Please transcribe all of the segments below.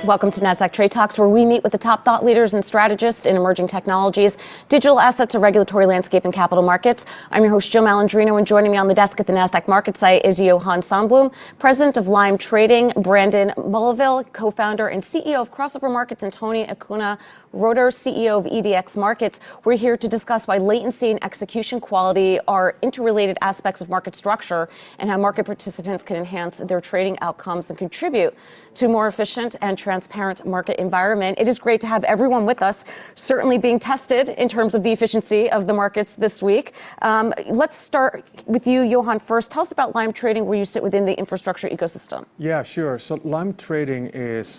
Welcome to Nasdaq TradeTalks, where we meet with the top thought leaders and strategists in emerging technologies, digital assets, a regulatory landscape, and capital markets. I'm your host, Jill Malandrino, and joining me on the desk at the Nasdaq Market site is Johan Sandblom, president of Lime Trading, Brandon Mullvihill, co-founder and CEO of Crossover Markets, and Tony Acuna-Rohter, CEO of EDX Markets. We're here to discuss why latency and execution quality are interrelated aspects of market structure and how market participants can enhance their trading outcomes and contribute to a more efficient and transparent market environment. It is great to have everyone with us, certainly being tested in terms of the efficiency of the markets this week. Let's start with you, Johan, first. Tell us about Lime Trading, where you sit within the infrastructure ecosystem. Yeah, sure. So Lime Trading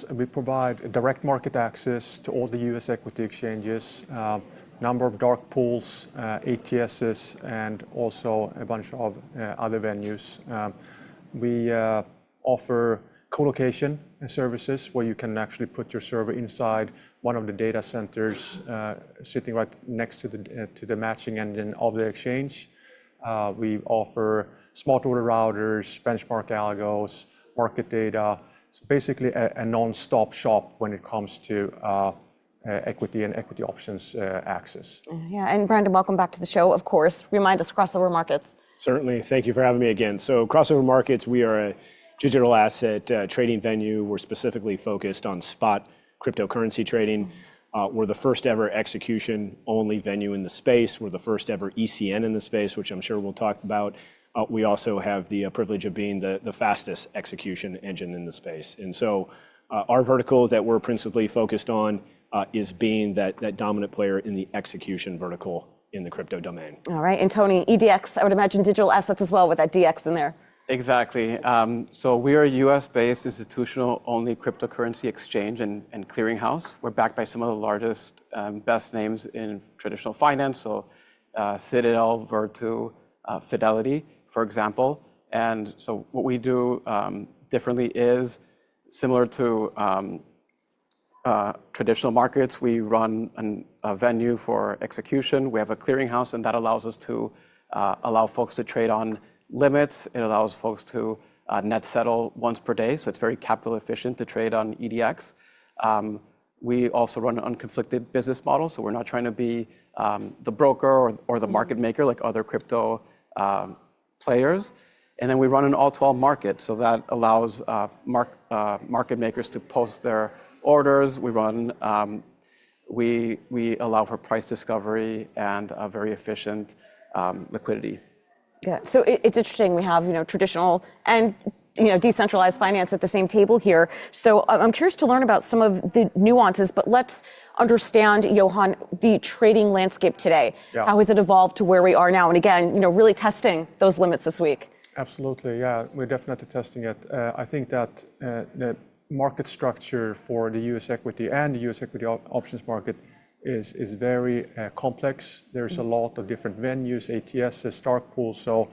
we provide direct market access to all the US equity exchanges, number of dark pools, ATSs, and also a bunch of other venues. We offer co-location services where you can actually put your server inside one of the data centers sitting right next to the matching engine of the exchange. We offer smart order routers, benchmark algos, market data. So basically a non-stop shop when it comes to equity and equity options access. Yeah, and Brandon, welcome back to the show, of course. Remind us, Crossover Markets. Certainly, thank you for having me again. So Crossover Markets, we are a digital asset trading venue. We're specifically focused on spot cryptocurrency trading. We're the first ever execution only venue in the space. We're the first ever ECN in the space, which I'm sure we'll talk about. We also have the privilege of being the fastest execution engine in the space. And so our vertical that we're principally focused on is being that dominant player in the execution vertical in the crypto domain. All right, and Tony, EDX, I would imagine digital assets as well with that DX in there. Exactly. So we are a US-based institutional-only cryptocurrency exchange and clearinghouse. We're backed by some of the largest, best names in traditional finance, so Citadel, Virtu, Fidelity, for example. And so what we do differently is similar to traditional markets. We run a venue for execution. We have a clearinghouse, and that allows us to allow folks to trade on limits. It allows folks to net settle once per day, so it's very capital efficient to trade on EDX. We also run an unconflicted business model, so we're not trying to be the broker or the market maker like other crypto players. And then we run an all-to-all market, so that allows market makers to post their orders. We allow for price discovery and a very efficient liquidity. Yeah, so it's interesting. We have, traditional and, decentralized finance at the same table here. So I'm curious to learn about some of the nuances, but let's understand, Johan, the trading landscape today. Yeah. How has it evolved to where we are now? And again, really testing those limits this week. Absolutely, yeah, we're definitely testing it. I think that the market structure for the US equity and the US equity options market is very complex. There's a lot of different venues, ATSs, dark pools. So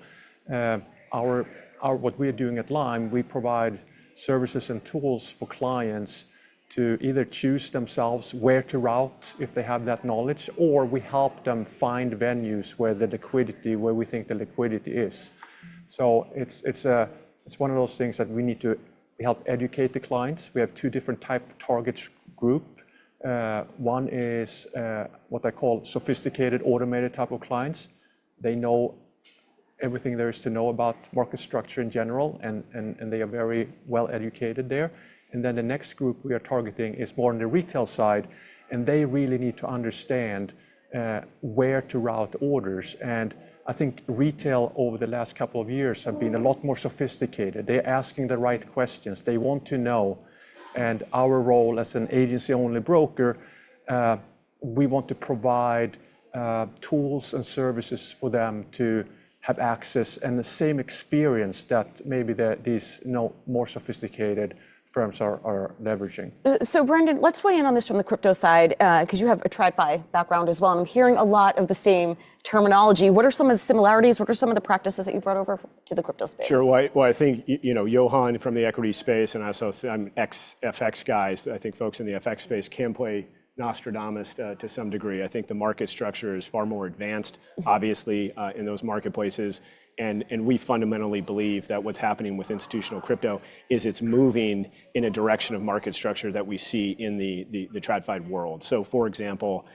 what we're doing at Lime, we provide services and tools for clients to either choose themselves where to route if they have that knowledge, or we help them find venues where we think the liquidity is. So it's one of those things that we help educate the clients. We have two different type of target group. One is what I call sophisticated, automated type of clients. They know everything there is to know about market structure in general, and they are very well educated there. And then the next group we are targeting is more on the retail side, and they really need to understand where to route orders. And I think retail over the last couple of years have been a lot more sophisticated. They're asking the right questions. They want to know. And our role as an agency-only broker, we want to provide tools and services for them to have access and the same experience that maybe these more sophisticated firms are leveraging. So Brandon, let's weigh in on this from the crypto side, because you have a TradFi background as well, and I'm hearing a lot of the same terminology. What are some of the similarities? What are some of the practices that you brought over to the crypto space? Sure. Well, I think, Johan from the equity space, and also I'm ex-FX guys. I think folks in the FX space can play Nostradamus to some degree. I think the market structure is far more advanced, obviously, in those marketplaces. And we fundamentally believe that what's happening with institutional crypto is it's moving in a direction of market structure that we see in the TradFi world. So for example,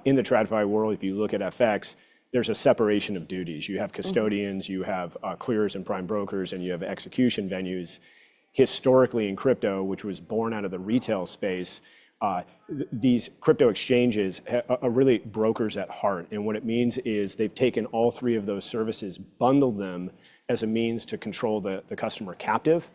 in the TradFi world, if you look at FX, there's a separation of duties. You have custodians, you have clearers and prime brokers, and you have execution venues. Historically in crypto, which was born out of the retail space, these crypto exchanges are really brokers at heart. And what it means is they've taken all three of those services, bundled them as a means to control the customer captive.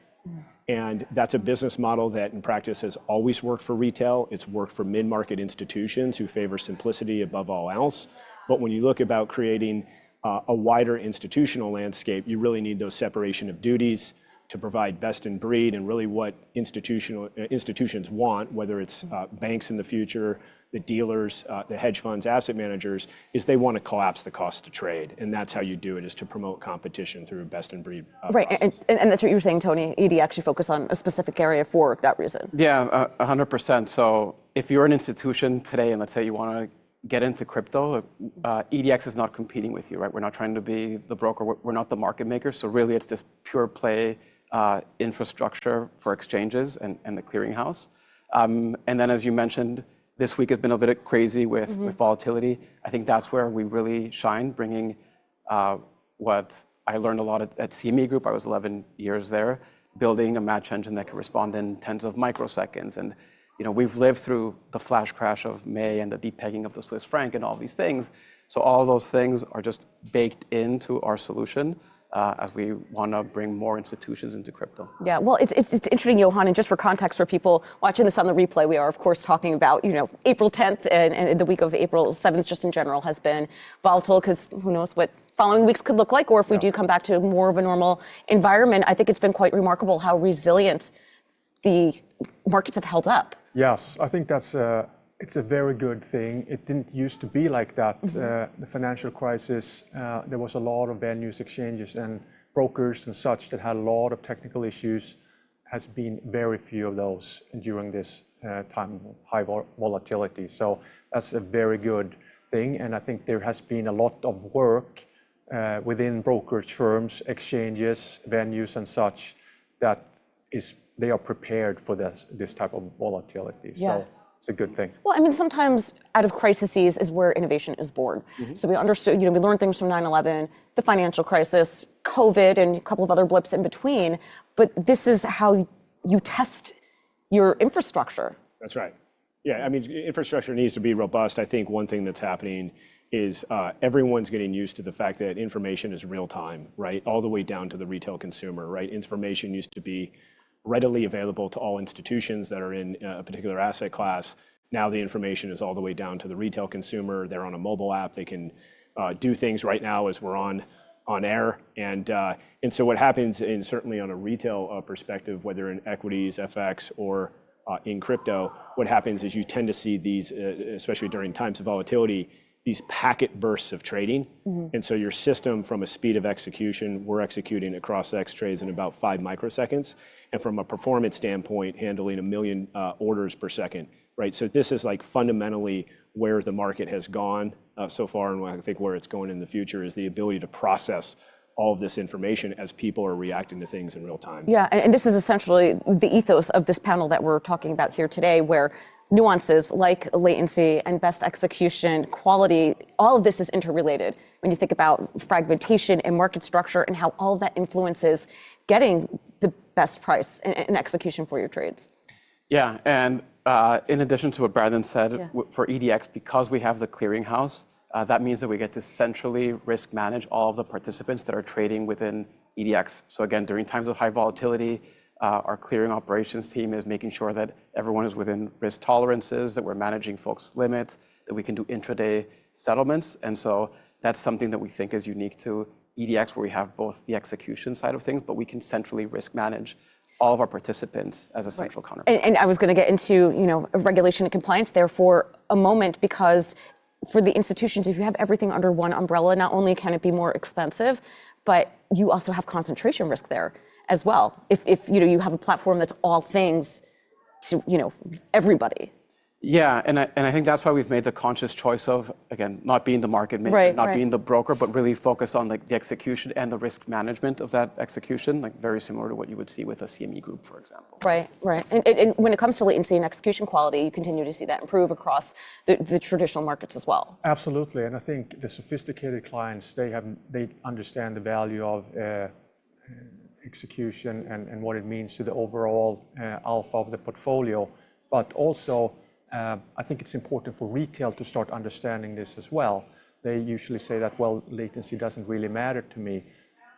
And that's a business model that in practice has always worked for retail. It's worked for mid-market institutions who favor simplicity above all else. But when you look about creating a wider institutional landscape, you really need those separation of duties to provide best in breed, and really what institutions want, whether it's banks in the future, the dealers, the hedge funds, asset managers, is they want to collapse the cost to trade. And that's how you do it, is to promote competition through best in breed right, and that's what you were saying, Tony. EDX, you focus on a specific area for that reason. Yeah, 100%. So if you're an institution today, and let's say you want to get into crypto, EDX is not competing with you, right? We're not trying to be the broker. We're not the market maker. So really, it's this pure play infrastructure for exchanges and the clearinghouse. And then, as you mentioned, this week has been a bit crazy with volatility. I think that's where we really shine, bringing what I learned a lot at CME Group. I was 11 years there, building a match engine that can respond in tens of microseconds. And we've lived through the flash crash of May and the depegging of the Swiss franc and all these things. So all those things are just baked into our solution as we want to bring more institutions into crypto. Yeah, well, it's interesting, Johan, and just for context for people watching this on the replay, we are, of course, talking about, April 10th and the week of April 7th just in general has been volatile, because who knows what following weeks could look like, or if we do come back to more of a normal environment. I think it's been quite remarkable how resilient the markets have held up. Yes, I think it's a very good thing. It didn't used to be like that. The financial crisis, there was a lot of venues, exchanges, and brokers and such that had a lot of technical issues. Has been very few of those during this time of high volatility. So that's a very good thing. And I think there has been a lot of work within brokerage firms, exchanges, venues, and such that they are prepared for this type of volatility. Yeah. So it's a good thing. Well, I mean, sometimes out of crises is where innovation is born. So we understood, we learned things from 9/11, the financial crisis, COVID, and a couple of other blips in between. But this is how you test your infrastructure. That's right. Yeah, I mean, infrastructure needs to be robust. I think one thing that's happening is everyone's getting used to the fact that information is real time, right? All the way down to the retail consumer, right? Information used to be readily available to all institutions that are in a particular asset class. Now the information is all the way down to the retail consumer. They're on a mobile app. They can do things right now as we're on air. And so what happens, and certainly on a retail perspective, whether in equities, FX, or in crypto, what happens is you tend to see these, especially during times of volatility, these packet bursts of trading. And so your system, from a speed of execution, we're executing across X trades in about 5 microseconds. And from a performance standpoint, handling 1 million orders per second, right? So this is like fundamentally where the market has gone so far, and I think where it's going in the future is the ability to process all of this information as people are reacting to things in real time. Yeah, and this is essentially the ethos of this panel that we're talking about here today, where nuances like latency and best execution, quality, all of this is interrelated. When you think about fragmentation and market structure and how all of that influences getting the best price and execution for your trades. Yeah, and in addition to what Brandon said, for EDX, because we have the clearinghouse, that means that we get to centrally risk manage all of the participants that are trading within EDX. So again, during times of high volatility, our clearing operations team is making sure that everyone is within risk tolerances, that we're managing folks' limits, that we can do intraday settlements. And so that's something that we think is unique to EDX, where we have both the execution side of things, but we can centrally risk manage all of our participants as a central counterparty. And I was going to get into, regulation and compliance there for a moment, because for the institutions, if you have everything under one umbrella, not only can it be more expensive, but you also have concentration risk there as well. If you have a platform that's all things to everybody. Yeah, and I think that's why we've made the conscious choice of, again, not being the market maker, not being the broker, but really focus on like the execution and the risk management of that execution, like very similar to what you would see with a CME group, for example. Right. And when it comes to latency and execution quality, you continue to see that improve across the traditional markets as well. Absolutely, and I think the sophisticated clients, they understand the value of execution and what it means to the overall alpha of the portfolio, but also I think it's important for retail to start understanding this as well. They usually say that, well, latency doesn't really matter to me.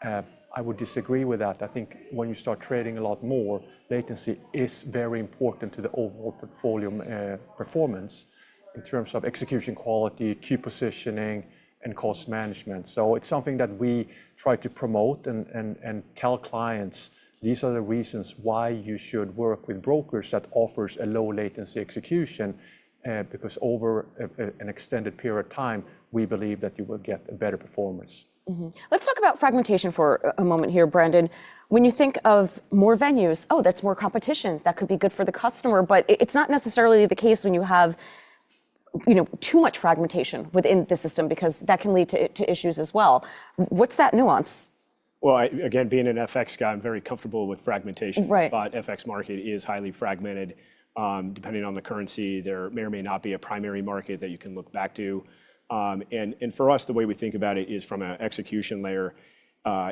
I would disagree with that. I think when you start trading a lot more, latency is very important to the overall portfolio performance in terms of execution quality, key positioning, and cost management. So it's something that we try to promote and tell clients, these are the reasons why you should work with brokers that offers a low latency execution, because over an extended period of time, we believe that you will get a better performance. Mm-hmm. Let's talk about fragmentation for a moment here, Brandon. When you think of more venues, that's more competition. That could be good for the customer, but it's not necessarily the case when you have too much fragmentation within the system, because that can lead to issues as well. What's that nuance? Well, again, being an FX guy, I'm very comfortable with fragmentation. Right. The spot FX market is highly fragmented. Depending on the currency, there may or may not be a primary market that you can look back to. And for us, the way we think about it is from an execution layer.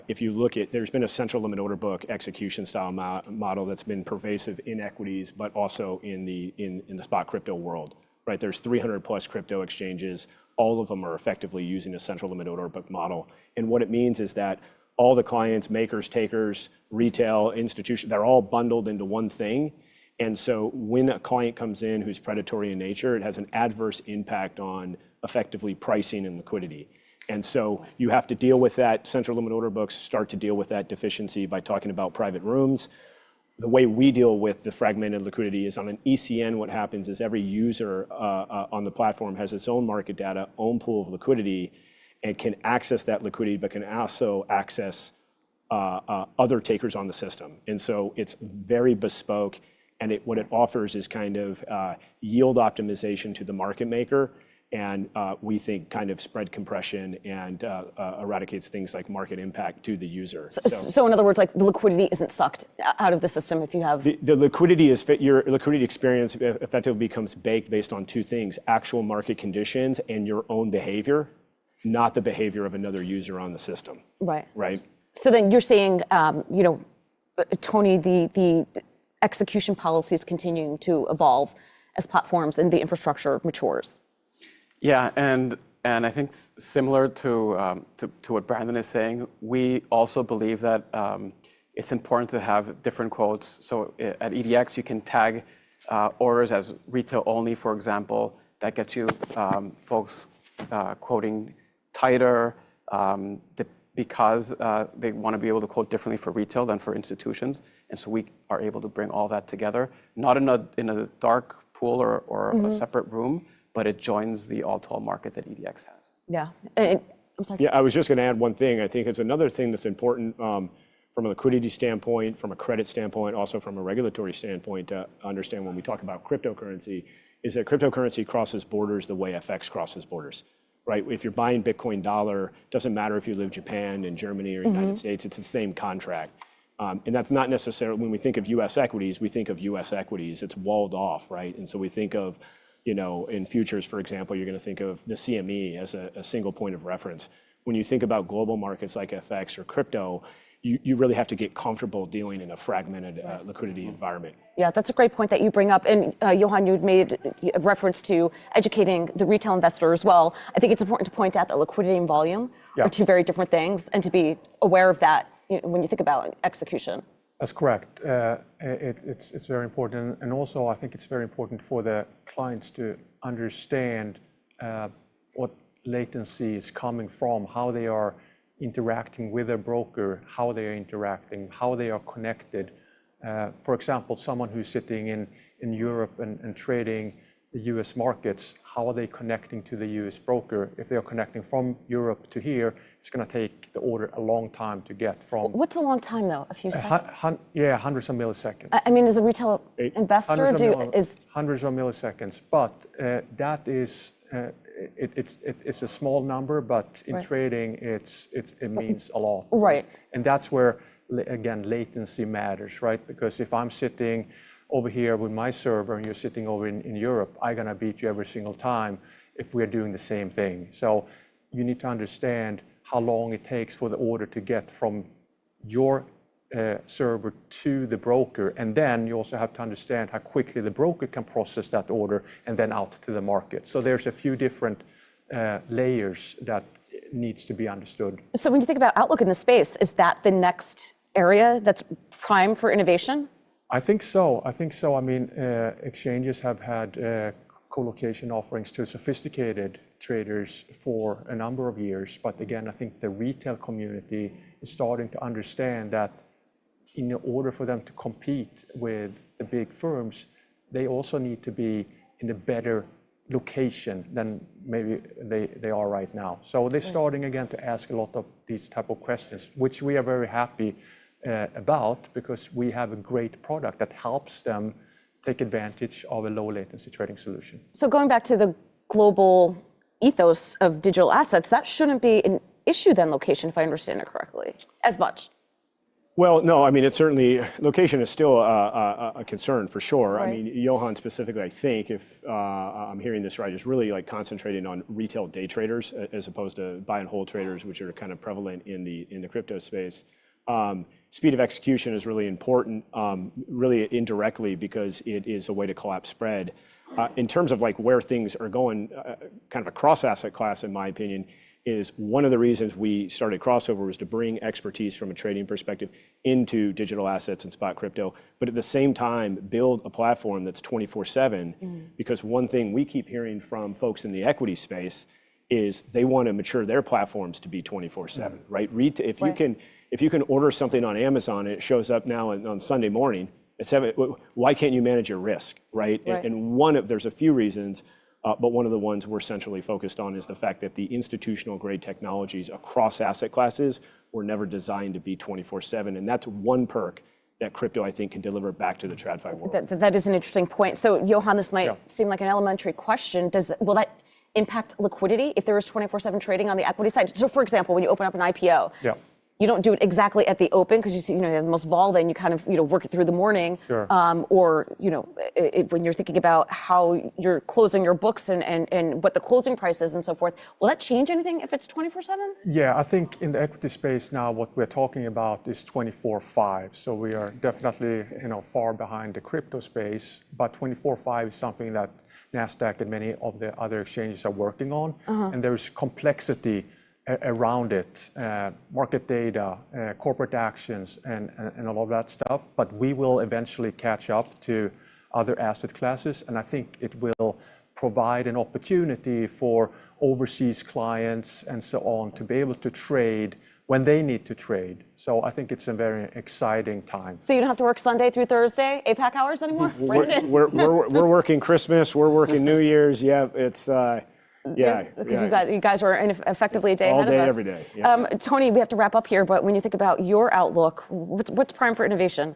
If you look at, there's been a central limit order book execution style model that's been pervasive in equities, but also in the spot crypto world. Right? There's 300 plus crypto exchanges. All of them are effectively using a central limit order book model. And what it means is that all the clients, makers, takers, retail, institutions, they're all bundled into one thing. And so when a client comes in who's predatory in nature, it has an adverse impact on effectively pricing and liquidity. And so you have to deal with that. Central limit order books start to deal with that deficiency by talking about private rooms. The way we deal with the fragmented liquidity is on an ECN. What happens is every user on the platform has its own market data, own pool of liquidity, and can access that liquidity, but can also access other takers on the system. And so it's very bespoke, and what it offers is kind of yield optimization to the market maker, and we think kind of spread compression and eradicates things like market impact to the user. So in other words, like the liquidity isn't sucked out of the system if you have... The liquidity your liquidity experience effectively becomes baked based on two things: actual market conditions and your own behavior, not the behavior of another user on the system. Right. Right. So then you're saying, Tony, the execution policy is continuing to evolve as platforms and the infrastructure matures. Yeah, and I think similar to what Brandon is saying, we also believe that it's important to have different quotes. So at EDX, you can tag orders as retail only, for example. That gets you folks quoting tighter because they want to be able to quote differently for retail than for institutions. And so we are able to bring all that together, not in a dark pool or a separate room, but it joins the all-to-all market that EDX has. Yeah. I'm sorry. Yeah, I was just going to add one thing. I think it's another thing that's important from a liquidity standpoint, from a credit standpoint, also from a regulatory standpoint to understand when we talk about cryptocurrency, is that cryptocurrency crosses borders the way FX crosses borders. Right? If you're buying Bitcoin dollar, doesn't matter if you live in Japan and Germany or United States, it's the same contract. And that's not necessarily, when we think of US equities, we think of US equities, it's walled off, right? And so we think of, in futures, for example, you're going to think of the CME as a single point of reference. When you think about global markets like FX or crypto, you really have to get comfortable dealing in a fragmented liquidity environment. Yeah, that's a great point that you bring up. And Johan, you made a reference to educating the retail investor as well. I think it's important to point out that liquidity and volume are two very different things, and to be aware of that when you think about execution. That's correct. It's very important. And also, I think it's very important for the clients to understand what latency is coming from, how they are interacting with their broker, how they are interacting, how they are connected. For example, someone who's sitting in Europe and trading the US markets, how are they connecting to the US broker? If they're connecting from Europe to here, it's going to take the order a long time to get from. What's a long time though? A few seconds? Yeah, hundreds of milliseconds. I mean, as a retail investor, hundreds of milliseconds, but that is it's a small number, but in trading, it means a lot. Right. And that's where again latency matters, right? Because if I'm sitting over here with my server and you're sitting over in Europe, I'm gonna beat you every single time if we're doing the same thing. So you need to understand how long it takes for the order to get from your server to the broker, and then you also have to understand how quickly the broker can process that order and then out to the market. So there's a few different layers that needs to be understood. So when you think about outlook in the space, is that the next area that's prime for innovation? I think so. I mean, exchanges have had co-location offerings to sophisticated traders for a number of years. But again, I think the retail community is starting to understand that in order for them to compete with the big firms, they also need to be in a better location than maybe they are right now. So they're starting again to ask a lot of these type of questions, which we are very happy about, because we have a great product that helps them take advantage of a low latency trading solution. So going back to the global ethos of digital assets, that shouldn't be an issue then, location, if I understand it correctly, as much. Well, no, I mean, it's certainly, location is still a concern for sure. Right. I mean, Johan specifically, I think, if I'm hearing this right, is really like concentrating on retail day traders as opposed to buy and hold traders, which are kind of prevalent in the crypto space. Speed of execution is really important, really indirectly, because it is a way to collapse spread. In terms of like where things are going, kind of across asset class, in my opinion, is one of the reasons we started Crossover was to bring expertise from a trading perspective into digital assets and spot crypto, but at the same time, build a platform that's 24/7, because one thing we keep hearing from folks in the equity space is they want to mature their platforms to be 24/7, right? If you can order something on Amazon and it shows up now on Sunday morning at 7, why can't you manage your risk, right? And there's a few reasons, but one of the ones we're centrally focused on is the fact that the institutional grade technologies across asset classes were never designed to be 24/7, and that's one perk that crypto, I think, can deliver back to the TradFi world. That is an interesting point. So Johan, this might seem like an elementary question. Will that impact liquidity if there is 24/7 trading on the equity side? So for example, when you open up an IPO, you don't do it exactly at the open because you see, you have the most vol, then you kind of, work it through the morning. Sure. Or, when you're thinking about how you're closing your books and what the closing price is and so forth, will that change anything if it's 24/7? Yeah, I think in the equity space now, what we're talking about is 24/5. So we are definitely, far behind the crypto space, but 24/5 is something that Nasdaq and many of the other exchanges are working on. And there's complexity around it, market data, corporate actions, and all of that stuff. But we will eventually catch up to other asset classes, and I think it will provide an opportunity for overseas clients and so on to be able to trade when they need to trade. So I think it's a very exciting time. So you don't have to work Sunday through Thursday, APAC hours anymore? We're working Christmas, we're working New Year's. Yeah, it's. Because you guys were effectively a day ahead of us. All day, every day. Yeah. Tony, we have to wrap up here, but when you think about your outlook, what's prime for innovation?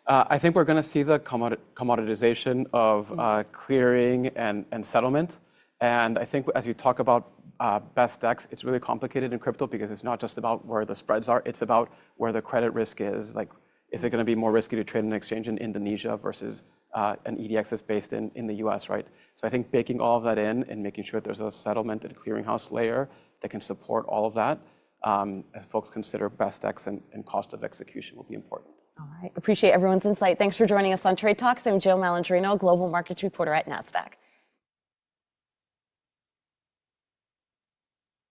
I think we're going to see the commoditization of clearing and settlement. And I think as you talk about best decks, it's really complicated in crypto because it's not just about where the spreads are, it's about where the credit risk is. Like, is it going to be more risky to trade an exchange in Indonesia versus an EDX that's based in the US, right? So I think baking all of that in and making sure there's a settlement and clearinghouse layer that can support all of that, as folks consider best decks and cost of execution will be important. All right, appreciate everyone's insight. Thanks for joining us on Trade Talks. I'm Jill Malandrino, Global Markets Reporter at Nasdaq.